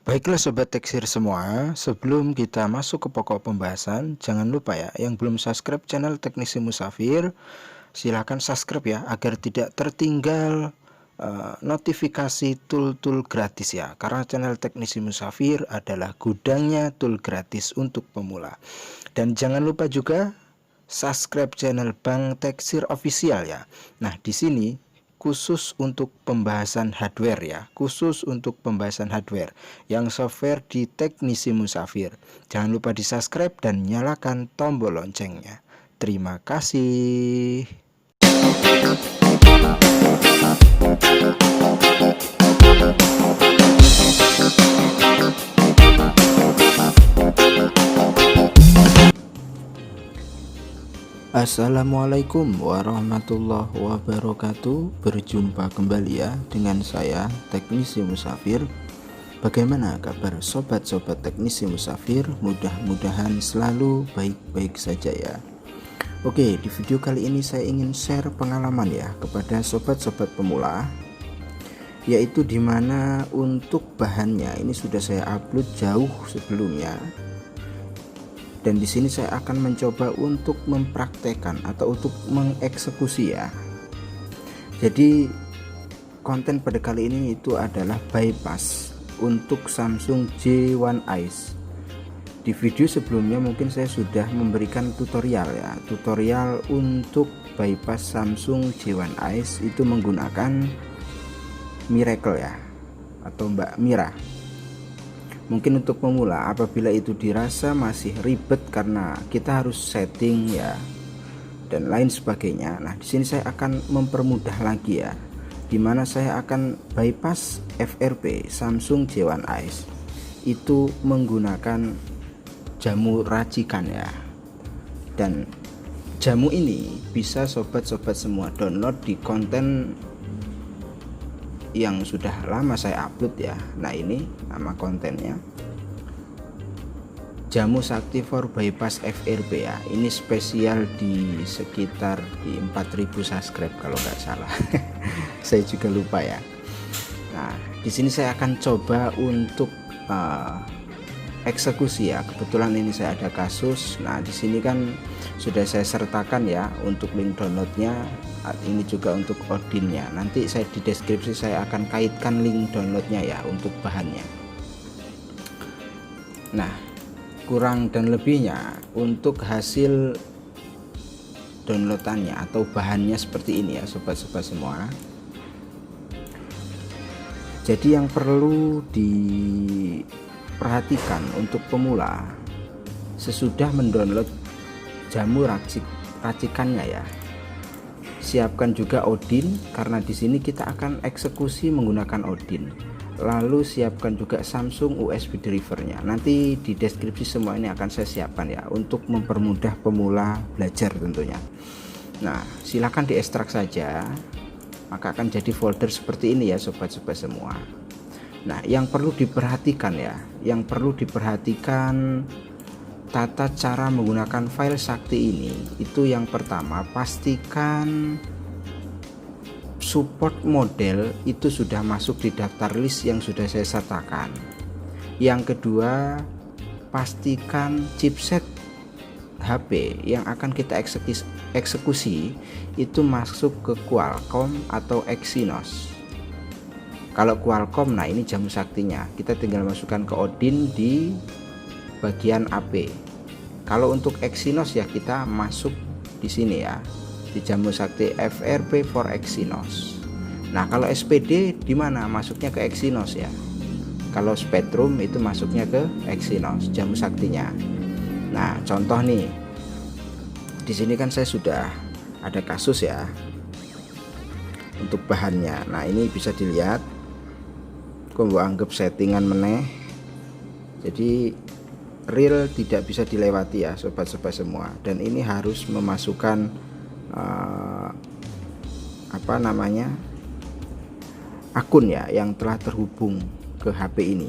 Baiklah Sobat Teksir semua, sebelum kita masuk ke pokok pembahasan, jangan lupa ya, yang belum subscribe channel Teknisi Musafir, silahkan subscribe ya, agar tidak tertinggal notifikasi tool-tool gratis ya. Karena channel Teknisi Musafir adalah gudangnya tool gratis untuk pemula. Dan jangan lupa juga subscribe channel Bang Teksir Official ya. Nah, di sini khusus untuk pembahasan hardware ya, khusus untuk pembahasan hardware yang software di Teknisi Musafir. Jangan lupa di subscribe dan nyalakan tombol loncengnya. Terima kasih. Assalamualaikum warahmatullahi wabarakatuh. Berjumpa kembali ya dengan saya Teknisi Musafir. Bagaimana kabar sobat-sobat Teknisi Musafir? Mudah-mudahan selalu baik-baik saja ya. Oke, di video kali ini saya ingin share pengalaman ya kepada sobat-sobat pemula, yaitu dimana untuk bahannya ini sudah saya upload jauh sebelumnya. Dan di sini saya akan mencoba untuk mempraktekkan atau untuk mengeksekusi ya. Jadi konten pada kali ini itu adalah bypass untuk Samsung J1 Ice. Di video sebelumnya mungkin saya sudah memberikan tutorial ya, tutorial untuk bypass Samsung J1 Ice itu menggunakan Miracle ya, atau Mbak Mira. Mungkin untuk pemula apabila itu dirasa masih ribet karena kita harus setting ya dan lain sebagainya. Nah, di sini saya akan mempermudah lagi ya, dimana saya akan bypass FRP Samsung J1 Ice itu menggunakan jamu racikan ya. Dan jamu ini bisa sobat-sobat semua download di konten yang sudah lama saya upload ya. Nah, ini nama kontennya Jamu Sakti for Bypass FRP ya. Ini spesial di sekitar di 4000 subscribe kalau nggak salah. Saya juga lupa ya. Nah, di sini saya akan coba untuk eksekusi ya. Kebetulan ini saya ada kasus. Nah, di sini kan sudah saya sertakan ya untuk link downloadnya. Ini juga untuk Odinnya. Nanti saya di deskripsi saya akan kaitkan link downloadnya ya untuk bahannya. Nah, kurang dan lebihnya untuk hasil downloadannya atau bahannya seperti ini ya sobat-sobat semua. Jadi yang perlu diperhatikan untuk pemula sesudah mendownload jamu racikannya ya, siapkan juga Odin karena di sini kita akan eksekusi menggunakan Odin. Lalu siapkan juga Samsung USB drivernya. Nanti di deskripsi semua ini akan saya siapkan ya untuk mempermudah pemula belajar tentunya. Nah, silakan diekstrak saja, maka akan jadi folder seperti ini ya sobat-sobat semua. Nah, yang perlu diperhatikan ya, yang perlu diperhatikan tata cara menggunakan file sakti ini itu yang pertama, pastikan support model itu sudah masuk di daftar list yang sudah saya sertakan. Yang kedua, pastikan chipset HP yang akan kita eksekusi itu masuk ke Qualcomm atau Exynos. Kalau Qualcomm, nah ini jamu saktinya, kita tinggal masukkan ke Odin di bagian AP. Kalau untuk Exynos ya kita masuk di sini ya, di jamu sakti FRP for Exynos. Nah, kalau SPD di mana masuknya ke Exynos ya. Kalau Spectrum itu masuknya ke Exynos jamu saktinya. Nah, contoh nih. Di sini kan saya sudah ada kasus ya untuk bahannya. Nah, ini bisa dilihat. Kok anggap settingan meneh. Jadi real tidak bisa dilewati ya sobat-sobat semua, dan ini harus memasukkan akun ya yang telah terhubung ke HP ini.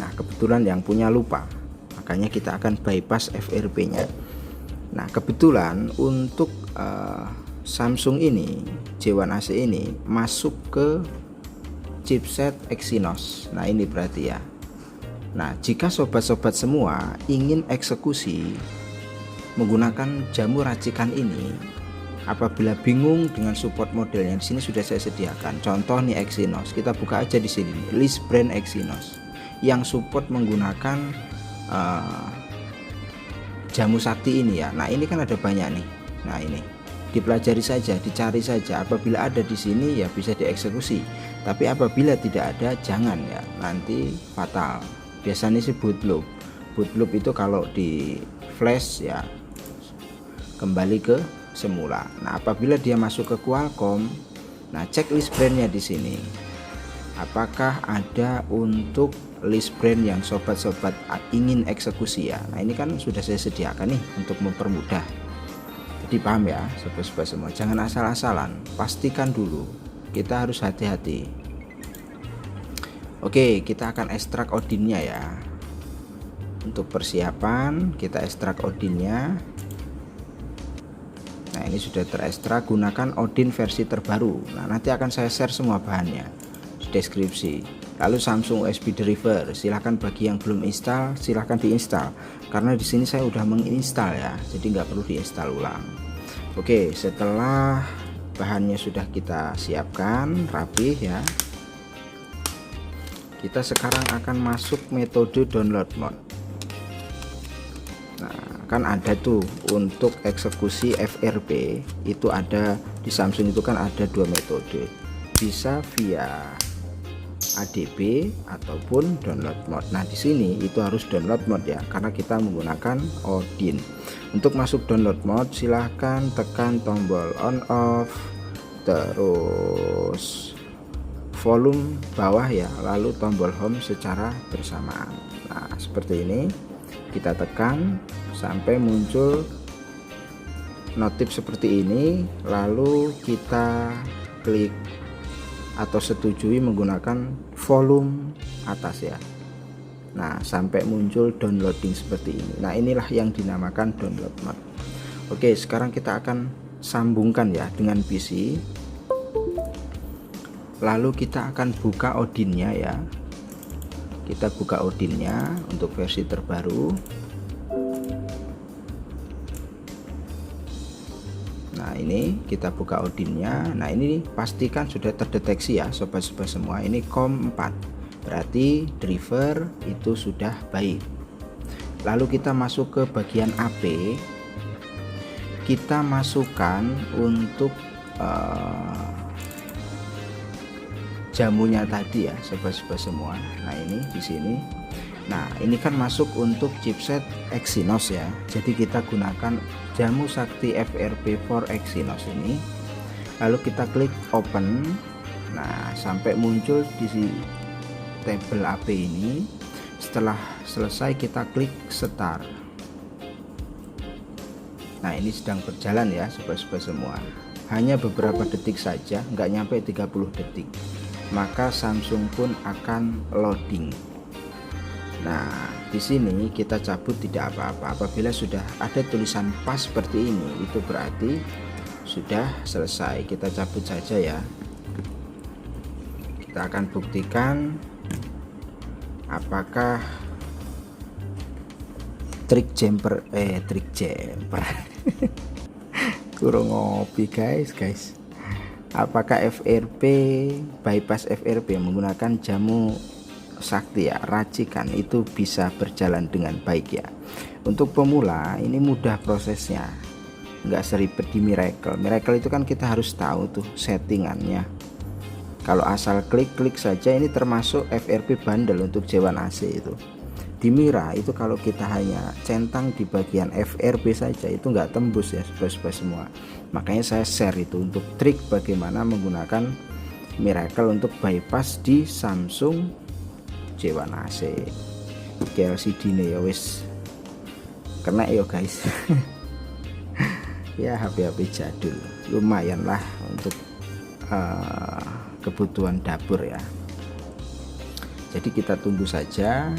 Nah, kebetulan yang punya lupa, makanya kita akan bypass FRP nya. Nah, kebetulan untuk Samsung ini J1 AC ini masuk ke chipset Exynos. Nah ini berarti ya. Nah jika sobat-sobat semua ingin eksekusi menggunakan jamu racikan ini, apabila bingung dengan support model yang di sini sudah saya sediakan. Contoh nih Exynos, kita buka aja di sini list brand Exynos yang support menggunakan jamu sakti ini ya. Nah ini kan ada banyak nih. Nah ini dipelajari saja, dicari saja. Apabila ada di sini ya bisa dieksekusi. Tapi apabila tidak ada jangan ya, nanti fatal. Biasanya sih boot loop. Boot loop itu kalau di flash ya kembali ke semula. Nah, apabila dia masuk ke Qualcomm, nah cek list brandnya di sini. Apakah ada untuk list brand yang sobat-sobat ingin eksekusi ya? Nah, ini kan sudah saya sediakan nih untuk mempermudah. Jadi paham ya, sobat-sobat semua. Jangan asal-asalan, pastikan dulu. Kita harus hati-hati. Oke, kita akan ekstrak Odinnya ya. Untuk persiapan, kita ekstrak Odinnya. Nah ini sudah terekstrak, gunakan Odin versi terbaru. Nah nanti akan saya share semua bahannya di deskripsi. Lalu Samsung USB driver, silahkan bagi yang belum install silahkan diinstal, karena di sini saya udah menginstal ya, jadi nggak perlu diinstal ulang. Oke, setelah bahannya sudah kita siapkan rapih ya, kita sekarang akan masuk metode download mode. Kan ada tuh untuk eksekusi FRP itu ada di Samsung itu kan ada dua metode, bisa via ADB ataupun download mode. Nah di sini itu harus download mode ya, karena kita menggunakan Odin. Untuk masuk download mode silahkan tekan tombol on off, terus volume bawah ya, lalu tombol home secara bersamaan. Nah seperti ini kita tekan sampai muncul notif seperti ini, lalu kita klik atau setujui menggunakan volume atas ya. Nah sampai muncul downloading seperti ini. Nah inilah yang dinamakan download mode. Oke, sekarang kita akan sambungkan ya dengan PC, lalu kita akan buka Odinnya ya. Kita buka Odinnya untuk versi terbaru. Nah ini kita buka Odinnya. Nah ini pastikan sudah terdeteksi ya sobat-sobat semua, ini COM 4, berarti driver itu sudah baik. Lalu kita masuk ke bagian AP, kita masukkan untuk jamunya tadi ya sobat-sobat semua. Nah ini di sini. Nah ini kan masuk untuk chipset Exynos ya, jadi kita gunakan jamu sakti FRP4 Exynos ini. Lalu kita klik open. Nah sampai muncul di tabel AP ini. Setelah selesai kita klik start. Nah ini sedang berjalan ya sobat-sobat semua, hanya beberapa detik saja, nggak nyampe 30 detik, maka Samsung pun akan loading. Nah di sini kita cabut tidak apa-apa. Apabila sudah ada tulisan pas seperti ini, itu berarti sudah selesai. Kita cabut saja ya. Kita akan buktikan apakah trik jumper kurang ngopi guys. Apakah FRP bypass FRP menggunakan jamu sakti ya racikan itu bisa berjalan dengan baik ya. Untuk pemula ini mudah prosesnya, nggak seribet di Miracle itu kan kita harus tahu tuh settingannya. Kalau asal klik saja, ini termasuk FRP bundle untuk J1 AC itu. Di Mira itu kalau kita hanya centang di bagian FRP saja itu nggak tembus ya sobat-sobat semua. Makanya saya share itu untuk trik bagaimana menggunakan Miracle untuk bypass di Samsung J1 AC. LCD nih ya wis kena ya guys. Ya HP-HP jadul lumayan lah untuk kebutuhan dapur ya. Jadi kita tunggu saja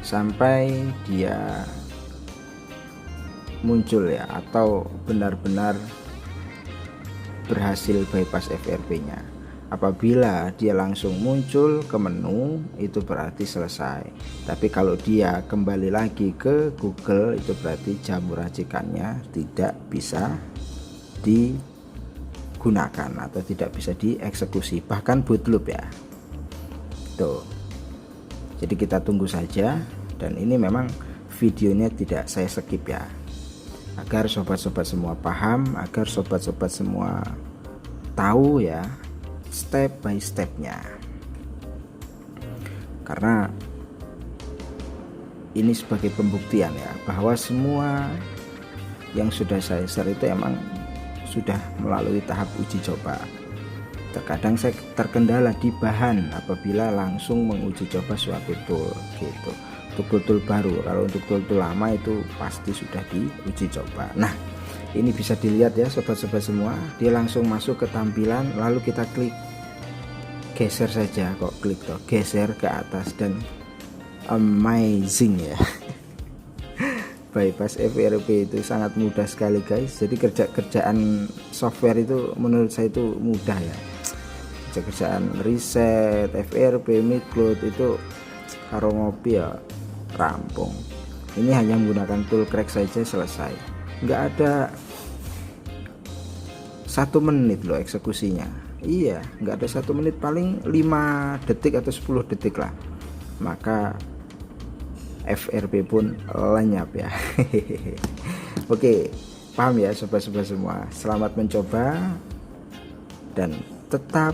sampai dia muncul ya, atau benar-benar berhasil bypass FRP nya. Apabila dia langsung muncul ke menu, itu berarti selesai. Tapi kalau dia kembali lagi ke Google, itu berarti jamur racikannya tidak bisa digunakan atau tidak bisa dieksekusi, bahkan boot loop ya. Tuh. Jadi kita tunggu saja, dan ini memang videonya tidak saya skip ya, agar sobat-sobat semua paham, agar sobat-sobat semua tahu ya step by stepnya. Karena ini sebagai pembuktian ya, bahwa semua yang sudah saya share itu emang sudah melalui tahap uji coba. Terkadang saya terkendala di bahan apabila langsung menguji coba suatu tool gitu. Untuk tool baru, kalau untuk tool lama itu pasti sudah diuji coba. Nah, ini bisa dilihat ya sobat-sobat semua, dia langsung masuk ke tampilan, lalu kita klik, geser saja, kok klik toh, geser ke atas, dan amazing ya. Bypass FRP itu sangat mudah sekali guys. Jadi kerjaan software itu menurut saya itu mudah ya. Kerjaan reset, FRP, midcloud itu karo ngopi ya rampung. Ini hanya menggunakan tool crack saja selesai. Nggak ada 1 menit loh eksekusinya. Iya, nggak ada 1 menit, paling 5 detik atau 10 detik lah. Maka FRP pun lenyap ya. Oke, paham ya sobat-sobat semua. Selamat mencoba, dan tetap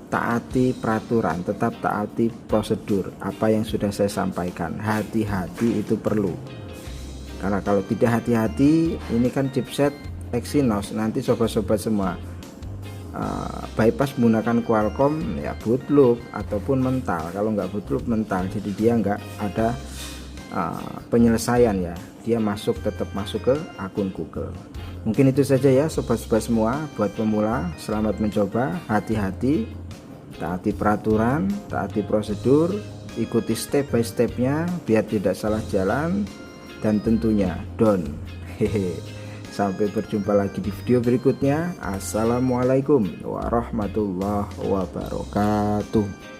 taati peraturan, tetap taati prosedur apa yang sudah saya sampaikan. Hati-hati itu perlu, karena kalau tidak hati-hati, ini kan chipset Exynos, nanti sobat-sobat semua bypass menggunakan Qualcomm ya boot loop ataupun mental. Kalau nggak boot loop, mental, jadi dia nggak ada penyelesaian ya, dia tetap masuk ke akun Google. Mungkin itu saja ya sobat-sobat semua. Buat pemula, selamat mencoba, hati-hati, taati peraturan, taati prosedur, ikuti step by stepnya biar tidak salah jalan, dan tentunya don't. Sampai berjumpa lagi di video berikutnya. Assalamualaikum warahmatullahi wabarakatuh.